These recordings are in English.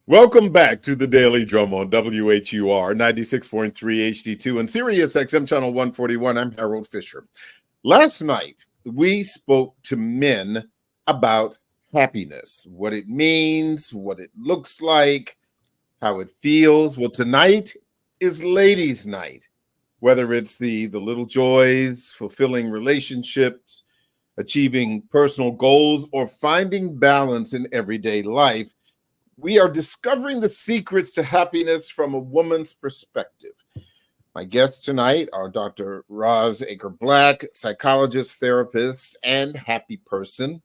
Welcome back to the Daily Drum on WHUR 96.3 HD2 and Sirius XM Channel 141. I'm Harold Fisher. Last night, we spoke to men about happiness, what it means, what it looks like, how it feels. Well, tonight is ladies' night, whether it's the little joys, fulfilling relationships, achieving personal goals, or finding balance in everyday life. We are discovering the secrets to happiness from a woman's perspective. My guests tonight are Dr. Roz Aker-Black, psychologist, therapist, and happy person.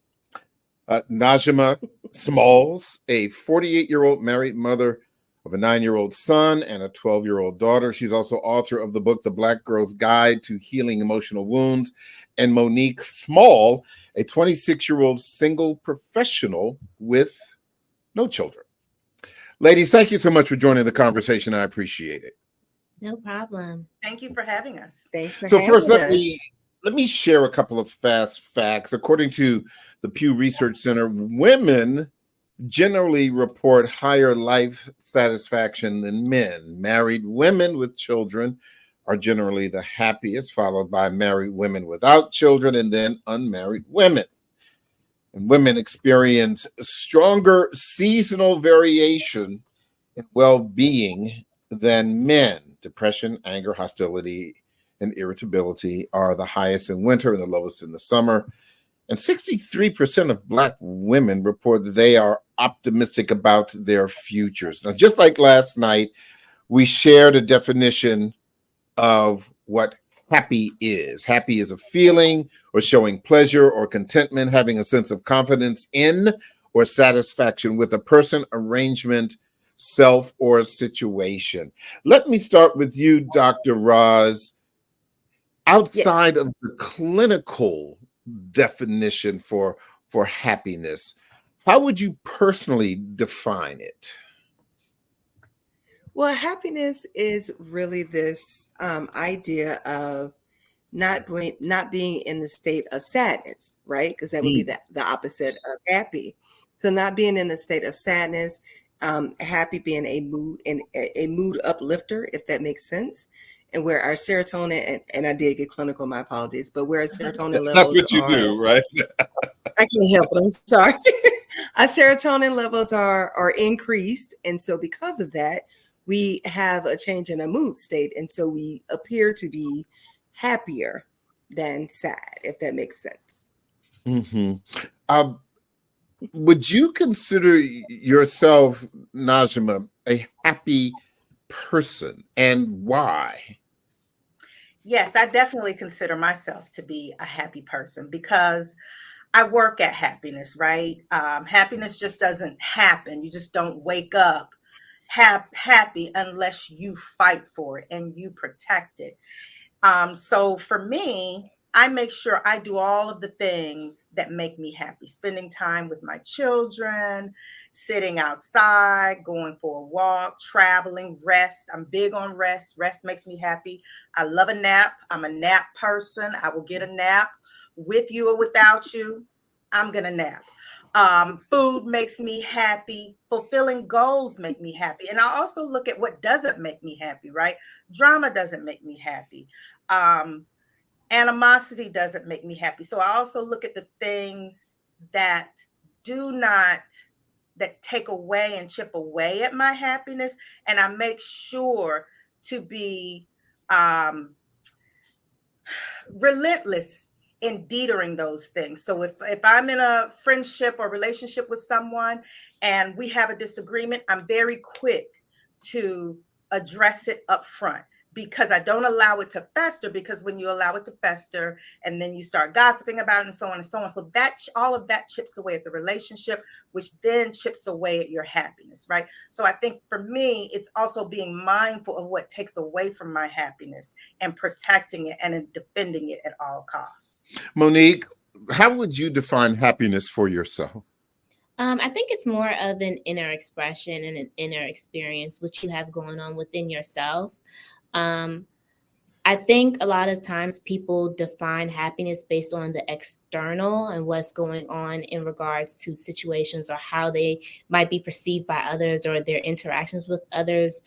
Najma Smalls, a 48-year-old married mother of a 9-year-old son and a 12-year-old daughter. She's also author of the book, The Black Girl's Guide to Healing Emotional Wounds. And Monique Small, a 26-year-old single professional with no children. Ladies, thank you so much for joining the conversation. I appreciate it. No problem. Thank you for having us. Thanks for So having first, us. let me share a couple of fast facts. According to the Pew Research Center, women generally report higher life satisfaction than men. Married women with children are generally the happiest, followed by married women without children, and then unmarried women. And women experience stronger seasonal variation in well-being than men. Depression, anger, hostility, and irritability are the highest in winter and the lowest in the summer. And 63% of Black women report that they are optimistic about their futures. Now, just like last night, we shared a definition of what happy is. Happy is a feeling or showing pleasure or contentment, having a sense of confidence in or satisfaction with a person, arrangement, self, or situation. Let me start with you, Dr. Roz. Outside of the clinical definition for happiness, how would you personally define it? Well, happiness is really this idea of not being in the state of sadness, right? Because that would be the opposite of happy. So not being in the state of sadness, happy being a mood uplifter, if that makes sense. And where our serotonin, and I did get clinical, my apologies, but where our serotonin levels That's what you do, right? I can't help it, I'm sorry. Our serotonin levels are increased. And so because of that, we have a change in a mood state. And so we appear to be happier than sad, if that makes sense. Mm-hmm. Would you consider yourself, Najma, a happy person, and why? Yes, I definitely consider myself to be a happy person because I work at happiness, right? Happiness just doesn't happen. You just don't wake up happy unless you fight for it and you protect it. So for me, I make sure I do all of the things that make me happy. Spending time with my children, sitting outside, going for a walk, traveling, rest. I'm big on rest. Rest makes me happy. I love a nap. I'm a nap person. I will get a nap with you or without you. I'm going to nap. Food makes me happy. Fulfilling goals make me happy. And I also look at what doesn't make me happy, right? Drama doesn't make me happy. Animosity doesn't make me happy. So I also look at the things that that take away and chip away at my happiness. And I make sure to be relentless in detering those things. So if I'm in a friendship or relationship with someone and we have a disagreement, I'm very quick to address it up front because I don't allow it to fester, because when you allow it to fester and then you start gossiping about it and so on and so on. So that all of that chips away at the relationship, which then chips away at your happiness, right? So I think for me, it's also being mindful of what takes away from my happiness and protecting it and defending it at all costs. Monique, how would you define happiness for yourself? I think it's more of an inner expression and an inner experience, which you have going on within yourself. I think a lot of times people define happiness based on the external and what's going on in regards to situations or how they might be perceived by others or their interactions with others.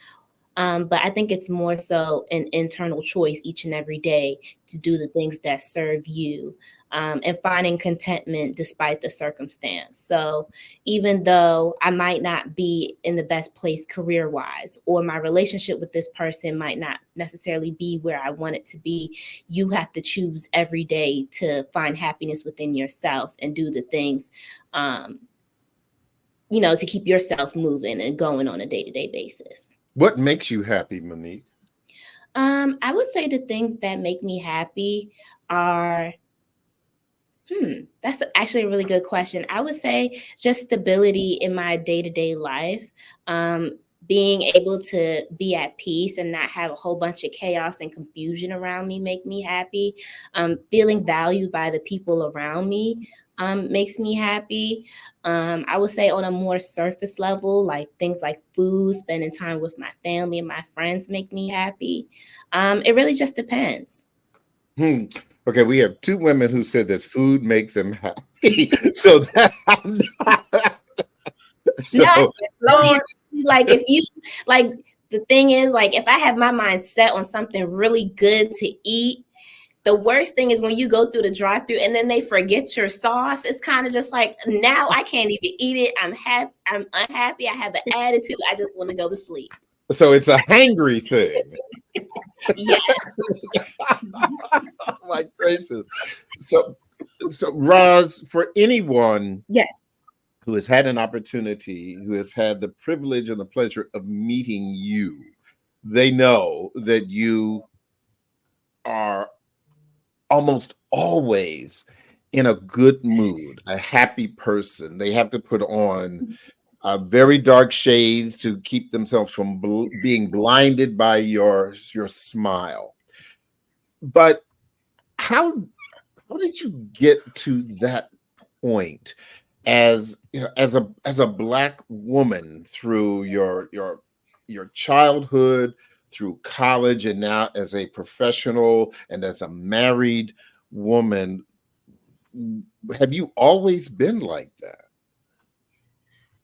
But I think it's more so an internal choice each and every day to do the things that serve you, and finding contentment despite the circumstance. So even though I might not be in the best place career-wise, or my relationship with this person might not necessarily be where I want it to be, you have to choose every day to find happiness within yourself and do the things, to keep yourself moving and going on a day-to-day basis. What makes you happy, Monique? I would say the things that make me happy are, that's actually a really good question. I would say just stability in my day-to-day life, being able to be at peace and not have a whole bunch of chaos and confusion around me make me happy. Feeling valued by the people around me makes me happy. I would say on a more surface level, like things like food, spending time with my family and my friends make me happy. It really just depends. Okay, we have two women who said that food makes them happy. So that Lord, like if you like, the thing is, like, if I have my mind set on something really good to eat, the worst thing is when you go through the drive-thru and then they forget your sauce. It's kind of just like, now I can't even eat it. I'm unhappy. I have an attitude. I just want to go to sleep. So it's a hangry thing. Yeah. Oh my gracious. So Roz, for anyone Yes. who has had an opportunity, who has had the privilege and the pleasure of meeting you, they know that you are almost always in a good mood, a happy person. They have to put on very dark shades to keep themselves from being blinded by your smile. But how did you get to that point as a Black woman through your childhood, through college, and now as a professional and as a married woman? Have you always been like that?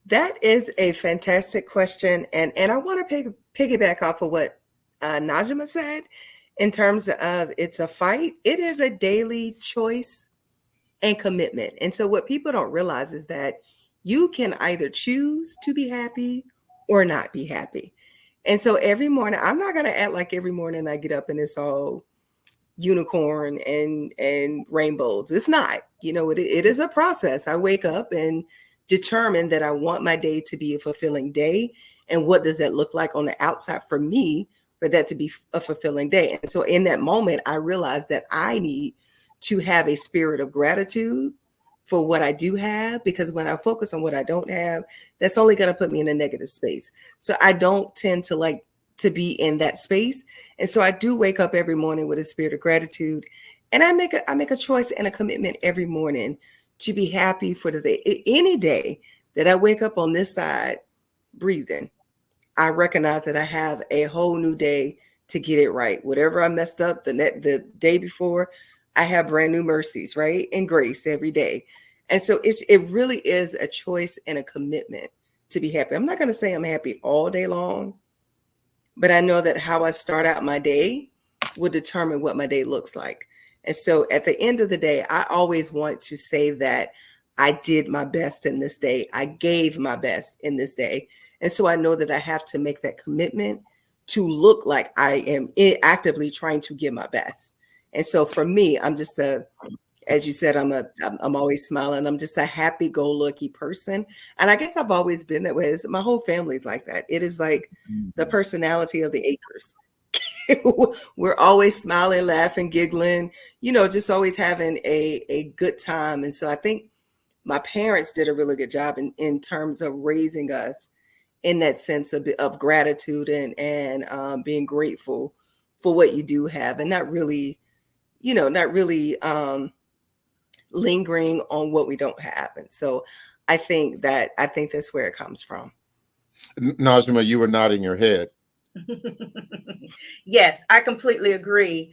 That is a fantastic question. And I want to piggyback off of what Najima said in terms of it's a fight. It is a daily choice and commitment. And so what people don't realize is that you can either choose to be happy or not be happy. And so every morning, I'm not going to act like every morning I get up and it's all unicorn and rainbows. It's not, it is a process. I wake up and determine that I want my day to be a fulfilling day. And what does that look like on the outside for me, for that to be a fulfilling day? And so in that moment, I realized that I need to have a spirit of gratitude for what I do have, because when I focus on what I don't have, that's only going to put me in a negative space. So I don't tend to like to be in that space. And so I do wake up every morning with a spirit of gratitude. And I make a choice and a commitment every morning to be happy for the day. Any day that I wake up on this side breathing, I recognize that I have a whole new day to get it right. Whatever I messed up the day before, I have brand new mercies, right? And grace every day. And so it really is a choice and a commitment to be happy. I'm not going to say I'm happy all day long, but I know that how I start out my day will determine what my day looks like. And so at the end of the day, I always want to say that I did my best in this day. I gave my best in this day. And so I know that I have to make that commitment to look like I am actively trying to give my best. And so for me, I'm just as you said, I'm always smiling. I'm just a happy-go-lucky person. And I guess I've always been that way. My whole family's like that. It is like the personality of the Acres. We're always smiling, laughing, giggling, just always having a good time. And so I think my parents did a really good job in terms of raising us in that sense of gratitude and being grateful for what you do have, and not really lingering on what we don't have. And so I think that's where it comes from. Najma, you were nodding your head. Yes, I completely agree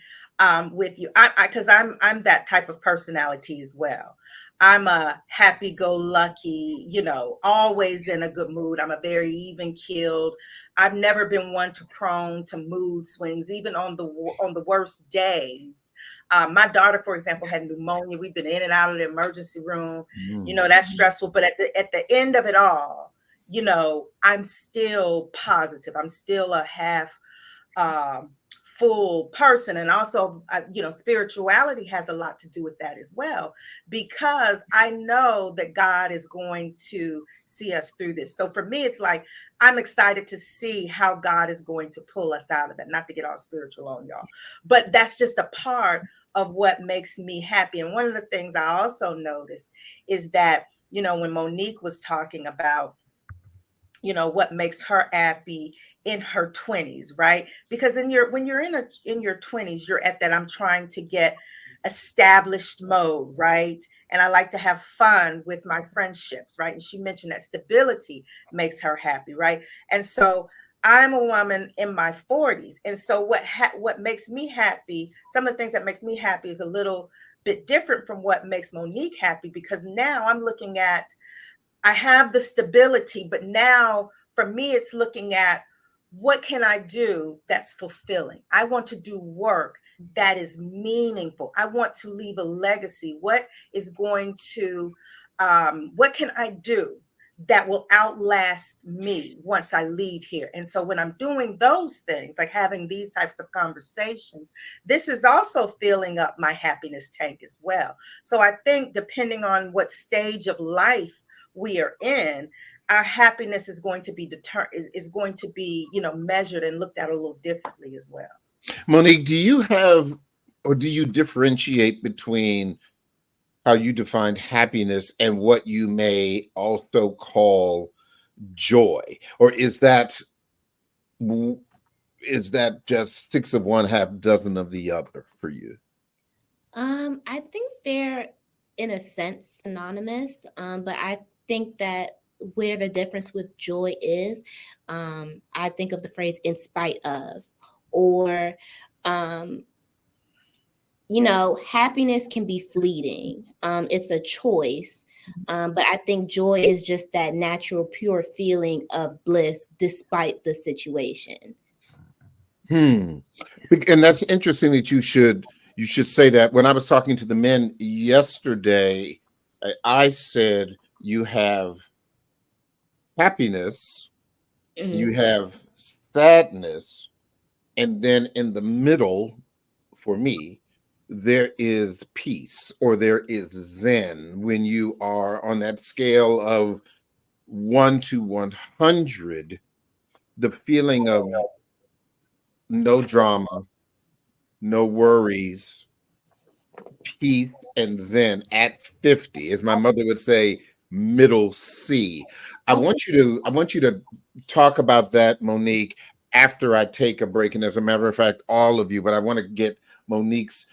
with you. Because I'm that type of personality as well. I'm a happy-go-lucky, always in a good mood. I'm a very even-keeled. I've never been one to prone to mood swings, even on the worst days. My daughter, for example, had pneumonia. We've been in and out of the emergency room. That's stressful. But at the end of it all, I'm still positive. I'm still a half full person. And also, spirituality has a lot to do with that as well, because I know that God is going to see us through this. So for me, it's like, I'm excited to see how God is going to pull us out of that. Not to get all spiritual on y'all, but that's just a part of what makes me happy. And one of the things I also noticed is that, when Monique was talking about, what makes her happy in her 20s, right? Because when you're in your 20s, you're at that I'm trying to get established mode, right? And I like to have fun with my friendships, right? And she mentioned that stability makes her happy, right? And so I'm a woman in my 40s, and so what makes me happy, some of the things that makes me happy is a little bit different from what makes Monique happy, because now I'm looking at, I have the stability, but now for me, it's looking at, what can I do that's fulfilling? I want to do work that is meaningful. I want to leave a legacy. What can I do that will outlast me once I leave here? And so when I'm doing those things, like having these types of conversations, this is also filling up my happiness tank as well. So I think depending on what stage of life we are in, our happiness is going to be measured and looked at a little differently as well. Monique, do you have, or do you differentiate between how you define happiness and what you may also call joy? Or is that just six of one, half dozen of the other for you? I think they're in a sense synonymous, but I think that where the difference with joy is, I think of the phrase "in spite of," or happiness can be fleeting. It's a choice. But I think joy is just that natural, pure feeling of bliss despite the situation. And that's interesting that you should say that. When I was talking to the men yesterday, I said you have happiness, you have sadness, and then in the middle, for me, there is peace, or there is zen. When you are on that scale of 1 to 100, the feeling of no drama, no worries, peace, and zen at 50, as my mother would say, middle C. I want you to talk about that, Monique, after I take a break. And as a matter of fact, all of you, but I want to get Monique's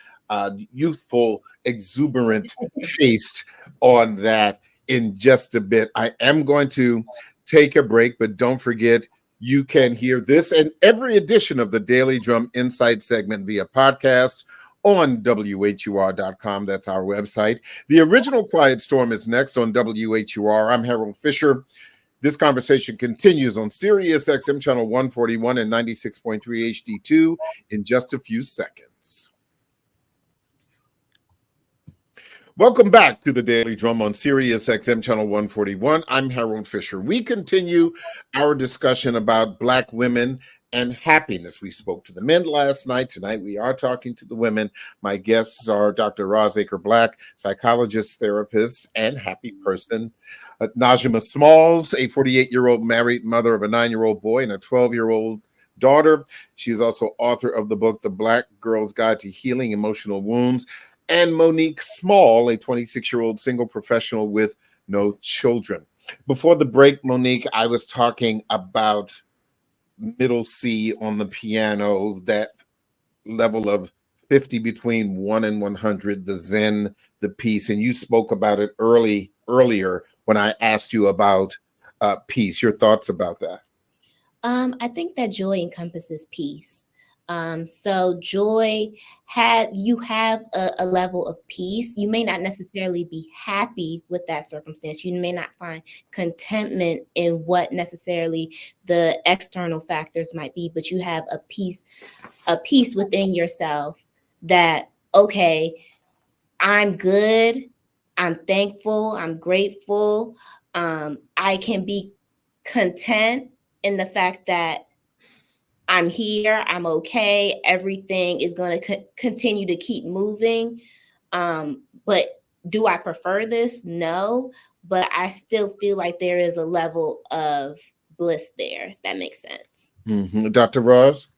youthful, exuberant taste on that in just a bit. I am going to take a break, but don't forget, you can hear this and every edition of the Daily Drum Insight segment via podcast on WHUR.com. That's our website. The Original Quiet Storm is next on WHUR. I'm Harold Fisher. This conversation continues on Sirius XM channel 141 and 96.3 HD2 in just a few seconds. Welcome back to the Daily Drum on Sirius XM channel 141. I'm Harold Fisher. We continue our discussion about Black women and happiness. We spoke to the men last night. Tonight we are talking to the women. My guests are Dr. Rosaker Black, psychologist, therapist, and happy person. Najima Smalls, a 48-year-old married mother of a 9-year-old boy and a 12-year-old daughter. She is also author of the book, The Black Girl's Guide to Healing Emotional Wounds. And Monique Small, a 26-year-old single professional with no children. Before the break, Monique, I was talking about middle C on the piano, that level of 50 between 1 and 100, the zen, the peace. And you spoke about it earlier when I asked you about peace. Your thoughts about that? I think that joy encompasses peace. So joy you have a level of peace. You may not necessarily be happy with that circumstance. You may not find contentment in what necessarily the external factors might be, but you have a peace within yourself that, okay, I'm good, I'm thankful, I'm grateful. I can be content in the fact that I'm here, I'm okay, everything is going to continue to keep moving. But do I prefer this? No, but I still feel like there is a level of bliss there, if that makes sense. Mm-hmm. Dr. Ross?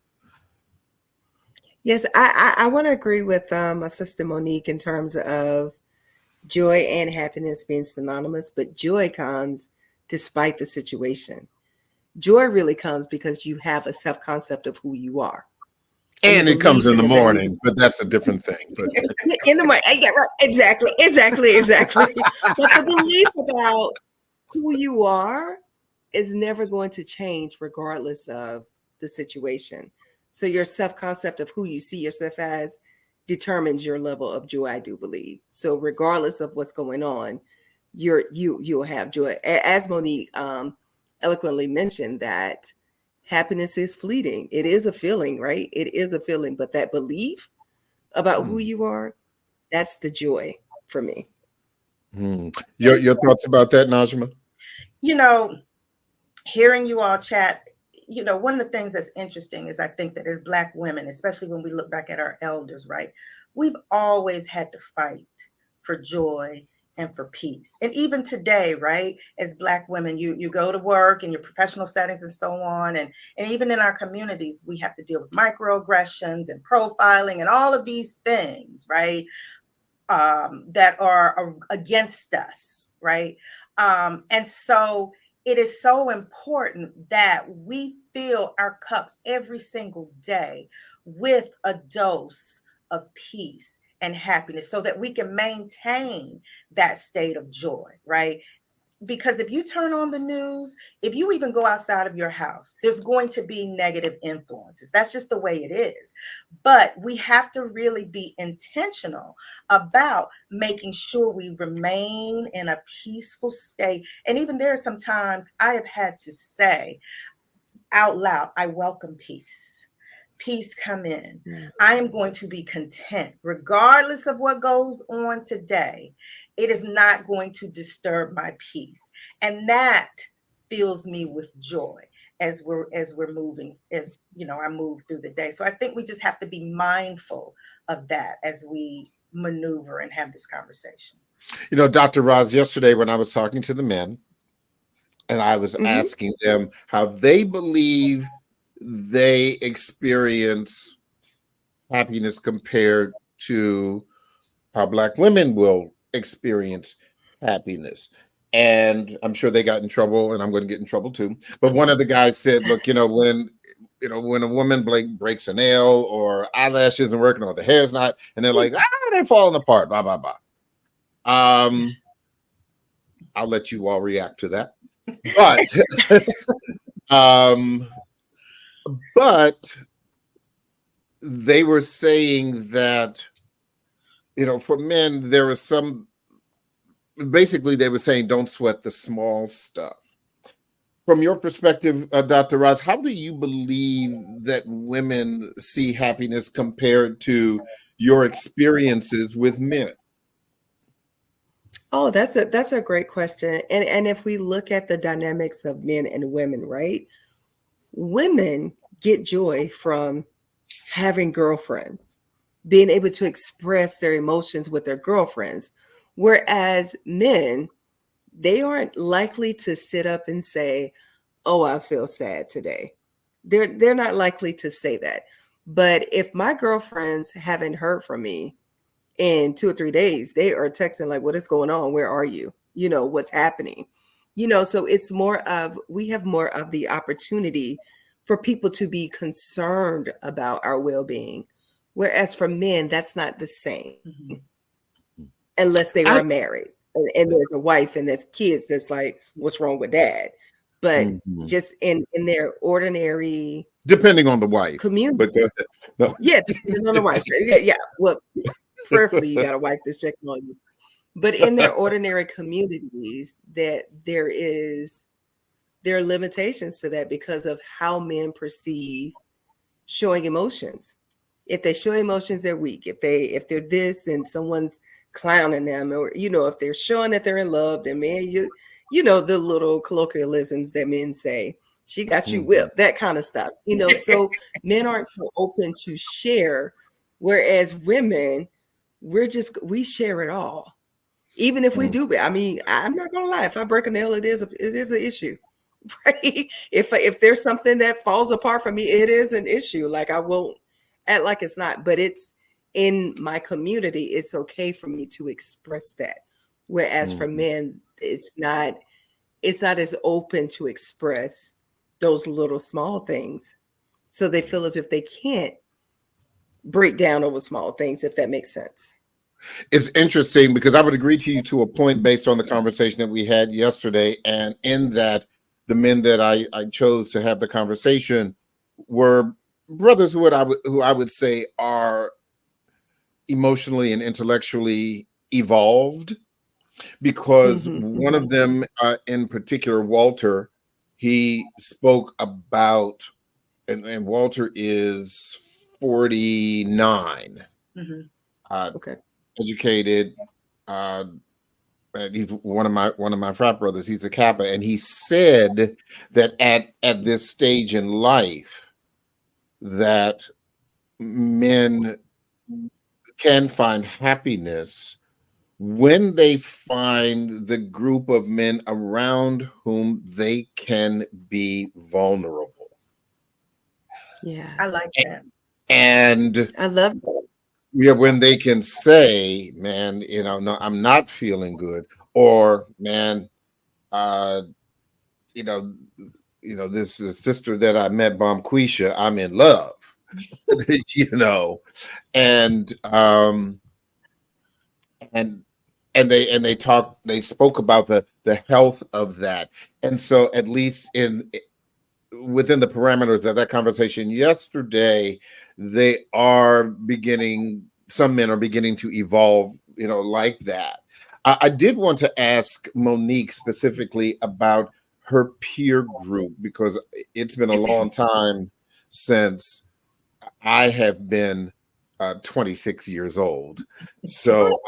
Yes, I want to agree with my sister Monique in terms of joy and happiness being synonymous, but joy comes despite the situation. Joy really comes because you have a self-concept of who you are. And it comes in the morning, but that's a different thing. But in the morning, yeah, right, exactly. But the belief about who you are is never going to change regardless of the situation. So your self-concept of who you see yourself as determines your level of joy, I do believe. So regardless of what's going on, you'll have joy. As Monique eloquently mentioned, that happiness is fleeting. It is a feeling, right? It is a feeling, but that belief about who you are, that's the joy for me. Your thoughts about that, Najma? Hearing you all chat, one of the things that's interesting is I think that as Black women, especially when we look back at our elders, right, we've always had to fight for joy and for peace. And even today, right, as Black women, you go to work in your professional settings and so on. And even in our communities, we have to deal with microaggressions and profiling and all of these things, right, that are against us, right? And so it is so important that we fill our cup every single day with a dose of peace and happiness so that we can maintain that state of joy, right? Because if you turn on the news, if you even go outside of your house, there's going to be negative influences. That's just the way it is. But we have to really be intentional about making sure we remain in a peaceful state. And even there are some times I have had to say out loud, I welcome peace. Peace come in. I am going to be content regardless of what goes on today. It is not going to disturb my peace. And that fills me with joy as we're moving, I move through the day. So I think we just have to be mindful of that as we maneuver and have this conversation. Dr. Roz, yesterday when I was talking to the men and I was asking them how they believe they experience happiness compared to how Black women will experience happiness. And I'm sure they got in trouble, and I'm going to get in trouble too. But one of the guys said, look, when a woman breaks a nail or eyelash isn't working or the hair's not, and they're like, they're falling apart, blah, blah, blah. I'll let you all react to that. But they were saying that, for men, there was basically they were saying, don't sweat the small stuff. From your perspective, Dr. Ross, how do you believe that women see happiness compared to your experiences with men? Oh, that's a great question. And if we look at the dynamics of men and women, right? Women get joy from having girlfriends, being able to express their emotions with their girlfriends. Whereas men, they aren't likely to sit up and say, oh, I feel sad today. They're not likely to say that. But if my girlfriends haven't heard from me in 2 or 3 days, they are texting like, what is going on? Where are you? What's happening? So it's we have more of the opportunity for people to be concerned about our well-being. Whereas for men, that's not the same. Unless they are married and there's a wife and there's kids that's like, what's wrong with dad? but Mhm. just in their ordinary Depending on the wife. community. But go ahead. No. Yeah, depending on the wife. Yeah. Well, prayerfully, you got a wife that's checking on you. But in their ordinary communities, that there are limitations to that because of how men perceive showing emotions. If they show emotions, they're weak. If they're this and someone's clowning them, or if they're showing that they're in love, then man, the little colloquialisms that men say, she got you whipped, that kind of stuff. So men aren't so open to share, whereas women, we share it all. Even if we do, I mean, I'm not gonna lie. If I break a nail, it is an issue, right? If there's something that falls apart for me, it is an issue. Like, I won't act like it's not, but it's in my community. It's okay for me to express that. Whereas for men, it's not as open to express those little small things. So they feel as if they can't break down over small things, if that makes sense. It's interesting because I would agree to you to a point based on the conversation that we had yesterday. And in that, the men that I chose to have the conversation were brothers who I would say are emotionally and intellectually evolved, because one of them in particular, Walter, he spoke about, and Walter is 49. Okay. Educated, and he's one of my frat brothers. He's a Kappa, and he said that at this stage in life, that men can find happiness when they find the group of men around whom they can be vulnerable. Yeah, I like that. And I love that. Yeah, when they can say, man, no, I'm not feeling good, or man, uh, this sister that I met, Bomquisha, I'm in love, and they spoke about the health of that. And so at least within the parameters of that conversation yesterday, some men are beginning to evolve, like that. I did want to ask Monique specifically about her peer group, because it's been a long time since I have been 26 years old. So,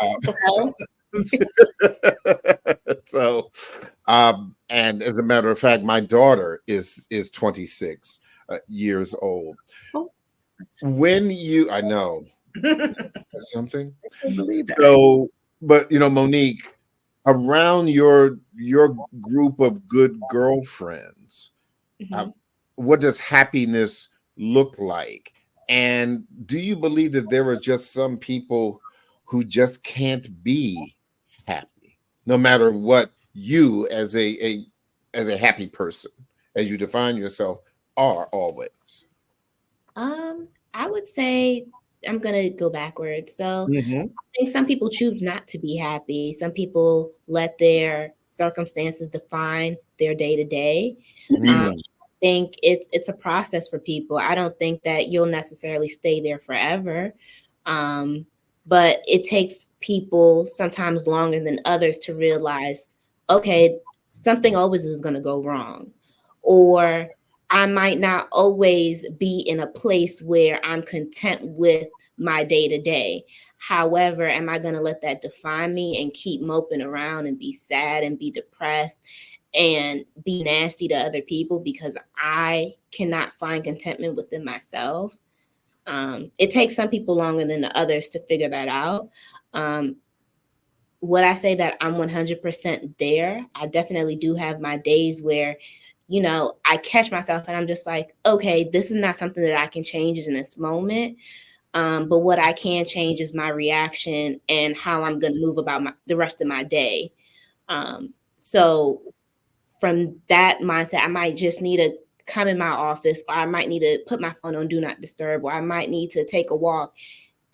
and as a matter of fact, my daughter is 26 years old. I know something. I can't believe that. So, but Monique, around your group of good girlfriends, what does happiness look like? And do you believe that there are just some people who just can't be happy, no matter what you as a happy person, as you define yourself, are always? I would say I'm gonna go backwards. So I think some people choose not to be happy. Some people let their circumstances define their day to day. I think it's a process for people. I don't think that you'll necessarily stay there forever. But it takes people sometimes longer than others to realize, okay, something always is going to go wrong, or I might not always be in a place where I'm content with my day to day. However, am I going to let that define me and keep moping around and be sad and be depressed and be nasty to other people because I cannot find contentment within myself? It takes some people longer than the others to figure that out. Would I say that I'm 100% there? I definitely do have my days where, I catch myself and I'm just like, okay, this is not something that I can change in this moment. But what I can change is my reaction and how I'm going to move about the rest of my day. So from that mindset, I might just need to come in my office, or I might need to put my phone on do not disturb, or I might need to take a walk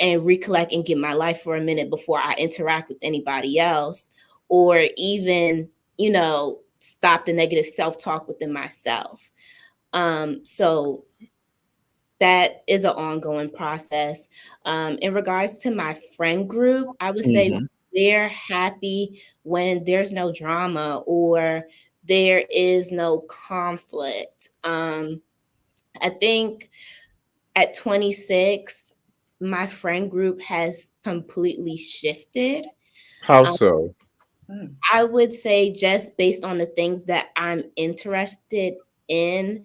and recollect and get my life for a minute before I interact with anybody else, or even, stop the negative self-talk within myself. So that is an ongoing process. In regards to my friend group, I would say they're happy when there's no drama or there is no conflict. I think at 26, my friend group has completely shifted. How so? I would say just based on the things that I'm interested in,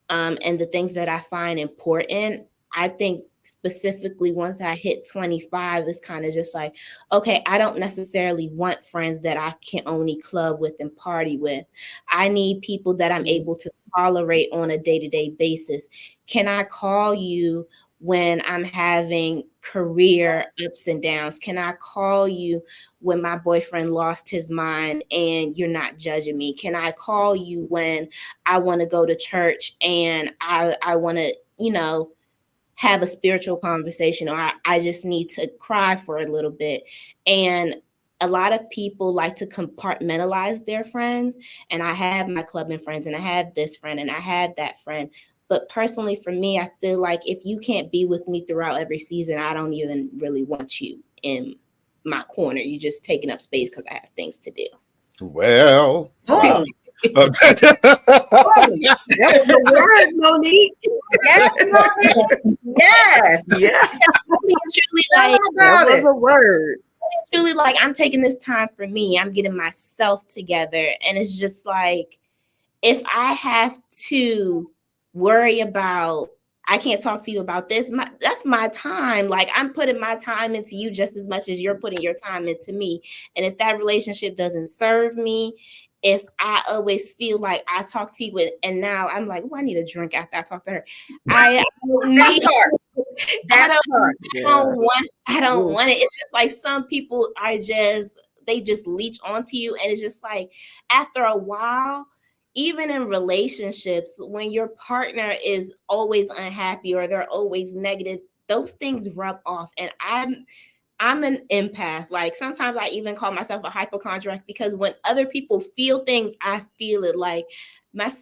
and the things that I find important. I think specifically once I hit 25, it's kind of just like, okay, I don't necessarily want friends that I can only club with and party with. I need people that I'm able to tolerate on a day-to-day basis. Can I call you when I'm having career ups and downs? Can I call you when my boyfriend lost his mind and you're not judging me? Can I call you when I want to go to church and I want to, have a spiritual conversation, or I just need to cry for a little bit? And a lot of people like to compartmentalize their friends. And I have my clubbing friends, and I have this friend, and I have that friend. But personally, for me, I feel like if you can't be with me throughout every season, I don't even really want you in my corner. You're just taking up space because I have things to do. Well, that was a word, Monique. Yes. Yeah. Truly, like, That was a word. Truly, like, I'm taking this time for me. I'm getting myself together. And it's just like, if I have to worry about, I can't talk to you about this, that's my time. Like, I'm putting my time into you just as much as you're putting your time into me. And if that relationship doesn't serve me, if I always feel like I talk to you and now I'm like, I need a drink after I talk to her. I don't want it. It's just like some people they just leech onto you. And it's just like, after a while, even in relationships, when your partner is always unhappy or they're always negative, those things rub off. And I'm an empath. Like, sometimes I even call myself a hypochondriac, because when other people feel things, I feel it. Like my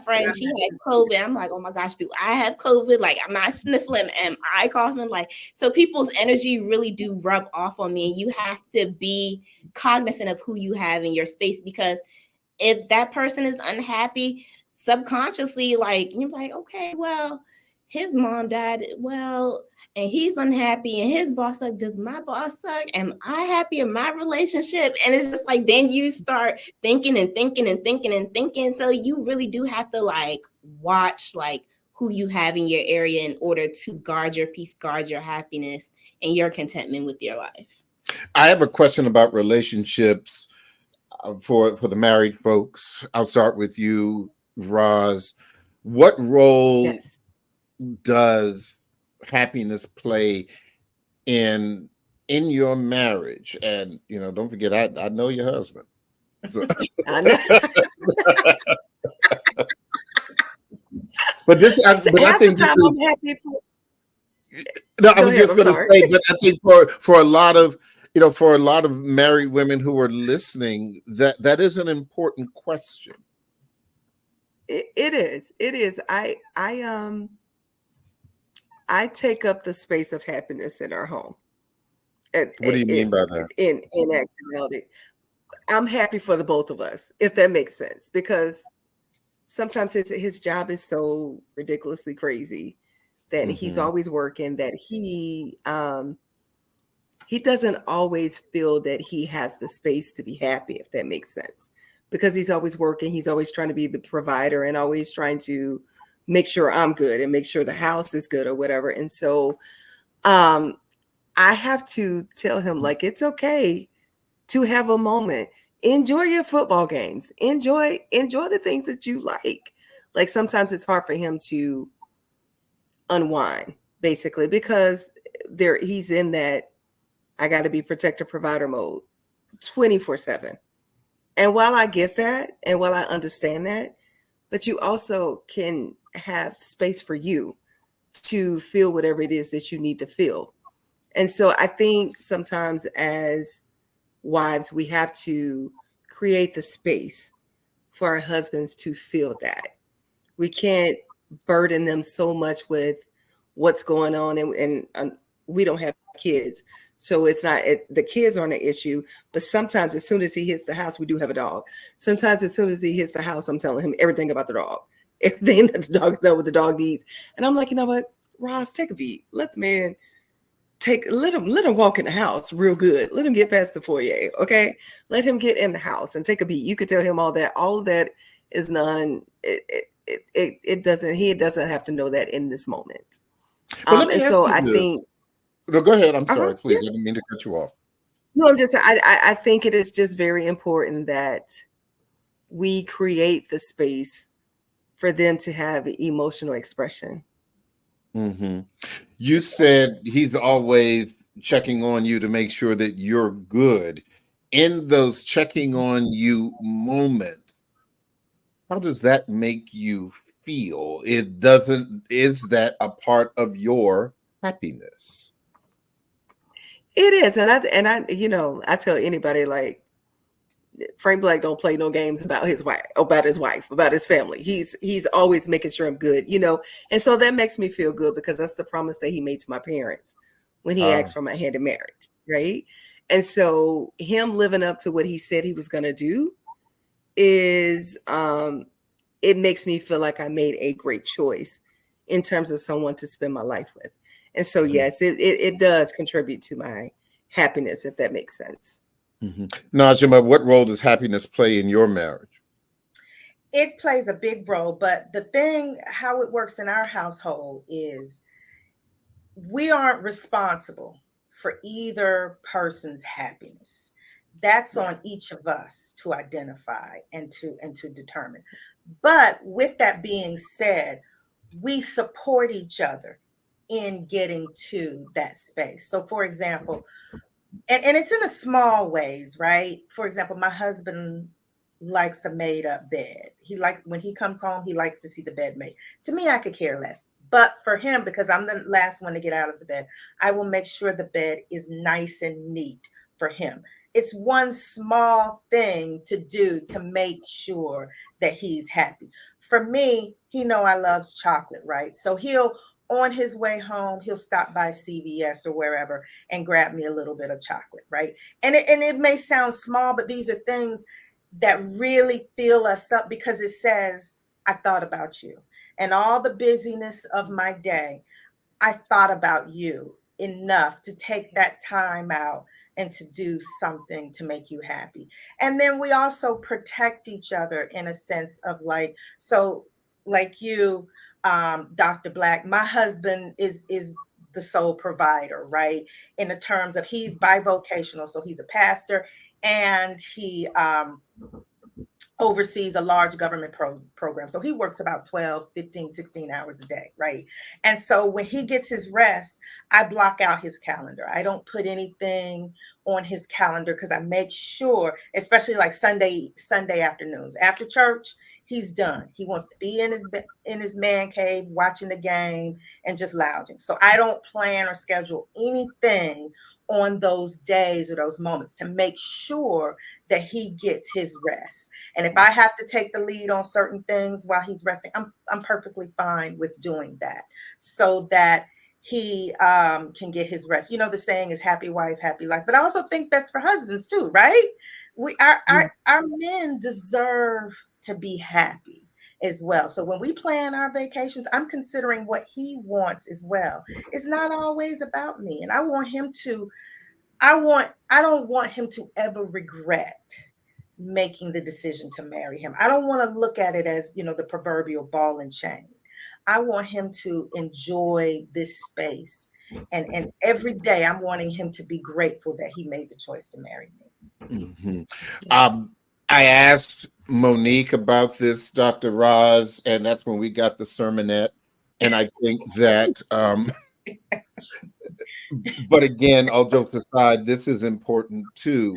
friend, she had COVID. I'm like, oh my gosh, do I have COVID? Like, am I sniffling? Am I coughing? Like, so people's energy really do rub off on me. And you have to be cognizant of who you have in your space, because if that person is unhappy, subconsciously, like, you're like, okay, well, his mom died, well, and he's unhappy, and his boss suck. Does my boss suck? Am I happy in my relationship? And it's just like, then you start thinking and thinking and thinking and thinking. So you really do have to, like, watch, like, who you have in your area in order to guard your peace, guard your happiness, and your contentment with your life. I have a question about relationships for the married folks. I'll start with you, Roz. What role does happiness play in your marriage? And don't forget, I know your husband. So. I know. But I think this is, I'm happy for. no, I was just going to say, but I think for a lot of for a lot of married women who are listening, that is an important question. It is. I take up the space of happiness in our home. What do you mean by that? In actuality, I'm happy for the both of us, if that makes sense, because sometimes his job is so ridiculously crazy that he's always working, that he doesn't always feel that he has the space to be happy, if that makes sense, because he's always working. He's always trying to be the provider and always trying to make sure I'm good and make sure the house is good or whatever. And so I have to tell him, like, it's okay to have a moment. Enjoy your football games. Enjoy the things that you like. Like, sometimes it's hard for him to unwind, basically, because he's in that I got to be protector provider mode 24/7. And while I get that, and while I understand that, but you also can have space for you to feel whatever it is that you need to feel. And so I think sometimes as wives, we have to create the space for our husbands to feel that. We can't burden them so much with what's going on, and we don't have kids, so it's not the kids aren't an issue. But sometimes, as soon as he hits the house, we do have a dog. Sometimes, as soon as he hits the house, I'm telling him everything about the dog, everything that the dog does, what the dog needs, and I'm like, you know what, Ross, take a beat. Let the man let him walk in the house real good. Let him get past the foyer, okay? Let him get in the house and take a beat. You could tell him all that. All of that is none. It doesn't. He doesn't have to know that in this moment. Well, let me and ask so you I this. think. No, go ahead. I'm sorry. Please, Yeah. I didn't mean to cut you off. No, I'm just. I think it is just very important that we create the space for them to have emotional expression. Mm-hmm. You said he's always checking on you to make sure that you're good. In those checking on you moments, how does that make you feel? It doesn't. Is that a part of your happiness? It is, and I, I tell anybody, like, Frank Black don't play no games about his wife, about his family. He's always making sure I'm good, and so that makes me feel good because that's the promise that he made to my parents when he asked for my hand in marriage, right? And so him living up to what he said he was going to do is, it makes me feel like I made a great choice in terms of someone to spend my life with. And so, yes, it does contribute to my happiness, if that makes sense. Mm-hmm. Najima, what role does happiness play in your marriage? It plays a big role, but the thing, how it works in our household is we aren't responsible for either person's happiness. That's on each of us to identify and to determine. But with that being said, we support each other in getting to that space. So for example, and it's in the small ways, right? For example, my husband likes a made up bed. When he comes home, he likes to see the bed made. To me, I could care less. But for him, because I'm the last one to get out of the bed, I will make sure the bed is nice and neat for him. It's one small thing to do to make sure that he's happy. For me, he know I loves chocolate, right? So on his way home, he'll stop by CVS or wherever and grab me a little bit of chocolate, right? And it may sound small, but these are things that really fill us up because it says, I thought about you. And all the busyness of my day, I thought about you enough to take that time out and to do something to make you happy. And then we also protect each other in a sense of like you, Dr. Black, my husband is the sole provider, right? In the terms of he's bivocational. So he's a pastor and he oversees a large government program. So he works about 12, 15, 16 hours a day, right? And so when he gets his rest, I block out his calendar. I don't put anything on his calendar because I make sure, especially like Sunday afternoons after church, he's done. He wants to be in his man cave watching the game and just lounging. So I don't plan or schedule anything on those days or those moments to make sure that he gets his rest. And if I have to take the lead on certain things while he's resting, I'm perfectly fine with doing that so that he can get his rest. The saying is happy wife, happy life. But I also think that's for husbands too, right? Our men deserve to be happy as well. So when we plan our vacations, I'm considering what he wants as well. It's not always about me. And I don't want him to ever regret making the decision to marry him. I don't want to look at it as, the proverbial ball and chain. I want him to enjoy this space. And every day I'm wanting him to be grateful that he made the choice to marry me. Mm-hmm. I asked Monique about this, Dr. Roz, and that's when we got the sermonette. And I think that, but again, all jokes aside, this is important too.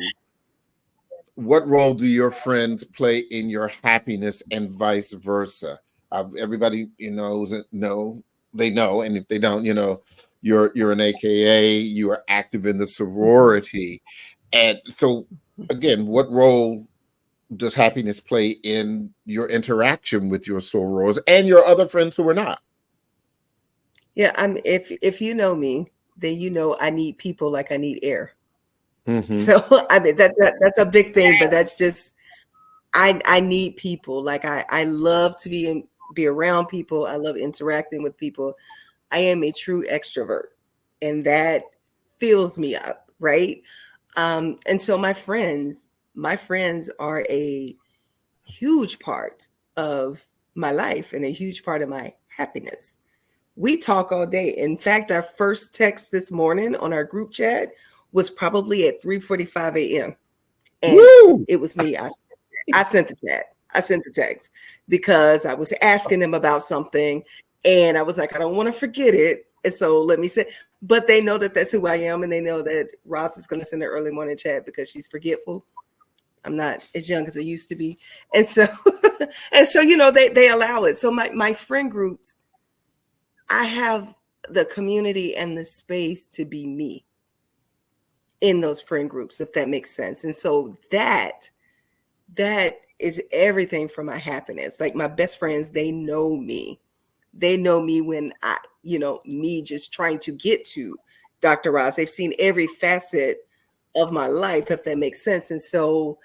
What role do your friends play in your happiness and vice versa? Everybody, they know, and if they don't, you're an AKA, you are active in the sorority. And so again, what role does happiness play in your interaction with your sorors and your other friends who are not? Yeah, if you know me, then you know I need people like I need air. Mm-hmm. So I mean that's a big thing, but that's just I need people. Like I love to be around people. I love interacting with people. I am a true extrovert, and that fills me up, right? And so my friends are a huge part of my life and a huge part of my happiness. We talk all day. In fact, our first text this morning on our group chat was probably at 3:45 a.m. And Woo! it was me. I sent the chat. I sent the text because I was asking them about something, and I was like, I don't want to forget it. And so let me say, but they know that that's who I am, and they know that Ross is going to send an early morning chat because she's forgetful. I'm not as young as I used to be. And so, you know, they allow it. So my friend groups, I have the community and the space to be me in those friend groups, if that makes sense. And so that is everything for my happiness. Like my best friends, they know me. They know me when me just trying to get to Dr. Ross. They've seen every facet of my life, if that makes sense. And so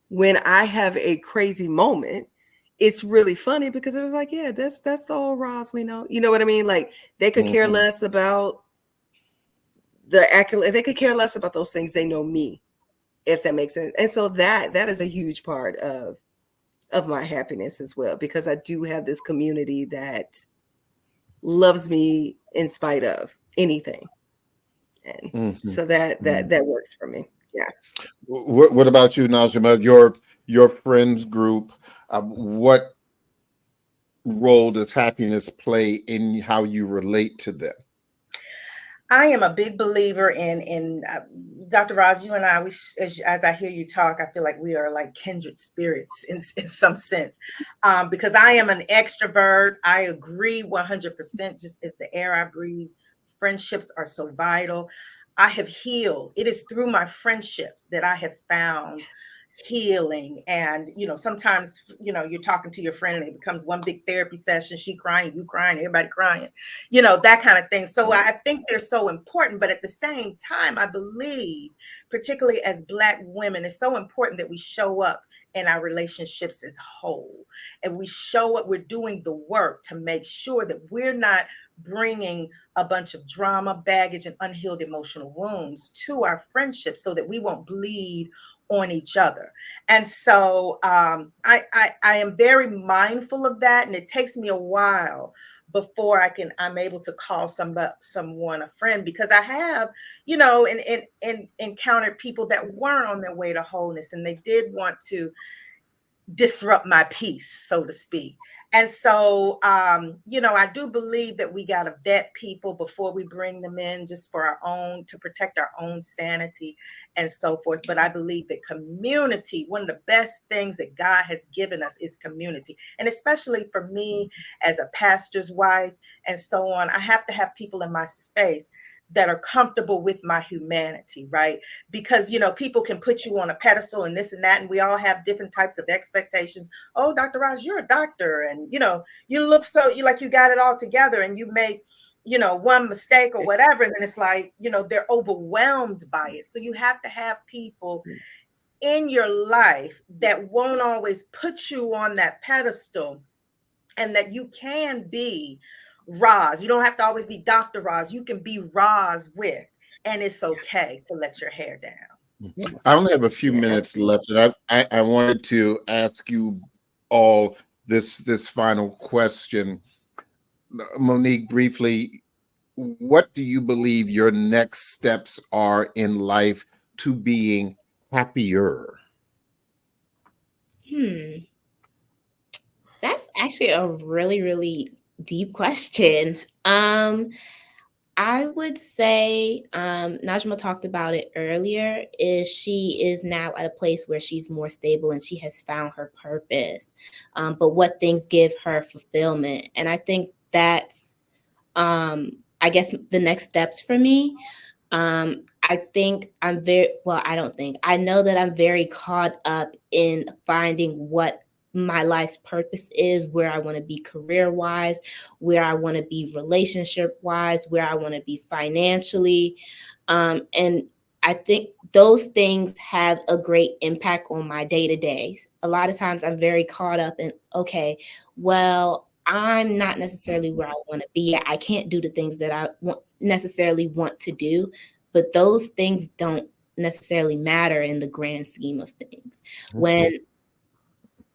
when I have a crazy moment, it's really funny because it was like, yeah, that's the old Ross we know. You know what I mean? Like they could care less about the accolade. They could care less about those things. They know me, if that makes sense. And so that is a huge part of my happiness as well, because I do have this community that loves me in spite of anything. And so that works for me. Yeah. What about you, Najma? Your friends group, what role does happiness play in how you relate to them? I am a big believer in Dr. Roz. You and I, as I hear you talk, I feel like we are like kindred spirits in some sense, because I am an extrovert. I agree 100%. Just as the air I breathe, friendships are so vital. I have healed. It is through my friendships that I have found healing. And sometimes you're talking to your friend and it becomes one big therapy session. She crying, you crying, everybody crying, that kind of thing. So I think they're so important, but at the same time, I believe, particularly as Black women, it's so important that we show up in our relationships as whole, and we show up, we're doing the work to make sure that we're not bringing a bunch of drama, baggage, and unhealed emotional wounds to our friendships so that we won't bleed on each other. And so I am very mindful of that, and it takes me a while before I'm able to call someone a friend, because I have, encountered people that weren't on their way to wholeness, and they did want to disrupt my peace, so to speak. And so, I do believe that we got to vet people before we bring them in, just to protect our own sanity and so forth. But I believe that community, one of the best things that God has given us is community. And especially for me as a pastor's wife and so on, I have to have people in my space that are comfortable with my humanity, right? Because, people can put you on a pedestal and this and that, and we all have different types of expectations. Oh, Dr. Roz, you're a doctor, and, you look you like you got it all together, and you make, one mistake or whatever, and then it's like, they're overwhelmed by it. So you have to have people in your life that won't always put you on that pedestal, and that you can be Roz. You don't have to always be Dr. Roz. You can be Roz with, and it's okay to let your hair down. I only have a few minutes left, and I wanted to ask you all this final question. Monique, briefly, what do you believe your next steps are in life to being happier? That's actually a really, really deep question. I would say, Najma talked about it earlier, is she is now at a place where she's more stable and she has found her purpose, but what things give her fulfillment. And I think that's, I guess, the next steps for me. I think I'm very, well, I don't think, I know that I'm very caught up in finding what my life's purpose is, where I want to be career wise, where I want to be relationship wise, where I want to be financially. And I think those things have a great impact on my day to day. A lot of times I'm very caught up in, okay, well, I'm not necessarily where I want to be at. I can't do the things that I necessarily want to do, but those things don't necessarily matter in the grand scheme of things.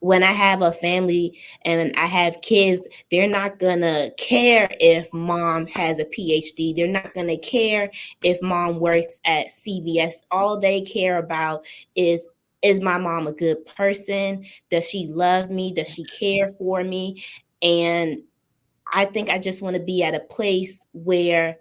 When I have a family and I have kids, they're not gonna care if mom has a PhD. They're not gonna care if mom works at CVS. All they care about is my mom a good person? Does she love me? Does she care for me? And I think I just want to be at a place where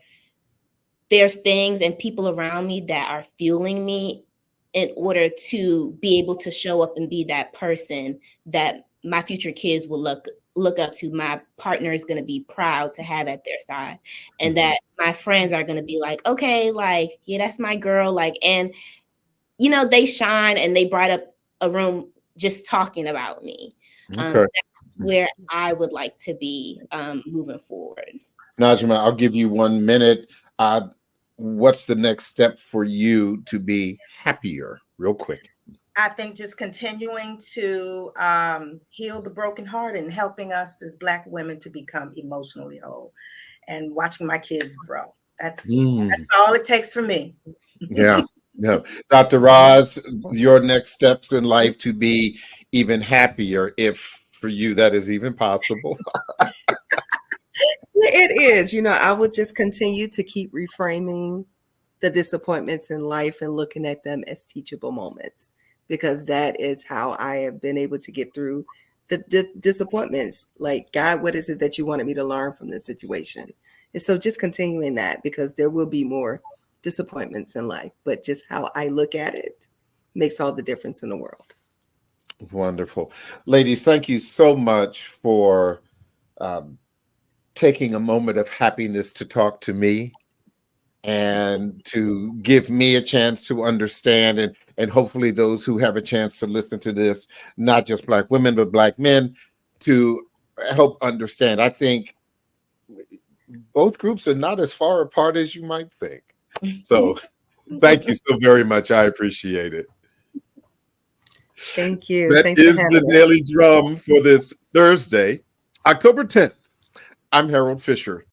there's things and people around me that are fueling me in order to be able to show up and be that person that my future kids will look up to. My partner is going to be proud to have at their side, and that my friends are going to be like, okay, like, yeah, that's my girl. Like, and they shine and they bright up a room just talking about me. That's where I would like to be moving forward. Najma, I'll give you 1 minute. What's the next step for you to be happier, real quick? I think just continuing to heal the broken heart and helping us as Black women to become emotionally whole, and watching my kids grow. That's all it takes for me. Yeah. Dr. Roz, your next steps in life to be even happier, if for you that is even possible. It is. I would just continue to keep reframing the disappointments in life and looking at them as teachable moments, because that is how I have been able to get through the disappointments. Like, God, what is it that you wanted me to learn from this situation? And so just continuing that, because there will be more disappointments in life, but just how I look at it makes all the difference in the world. Wonderful. Ladies, thank you so much for taking a moment of happiness to talk to me and to give me a chance to understand, and hopefully those who have a chance to listen to this, not just Black women, but Black men, to help understand. I think both groups are not as far apart as you might think. So thank you so very much. I appreciate it. Thank you. That Thanks is for having the us. Daily Drum for this Thursday, October 10th. I'm Harold Fisher.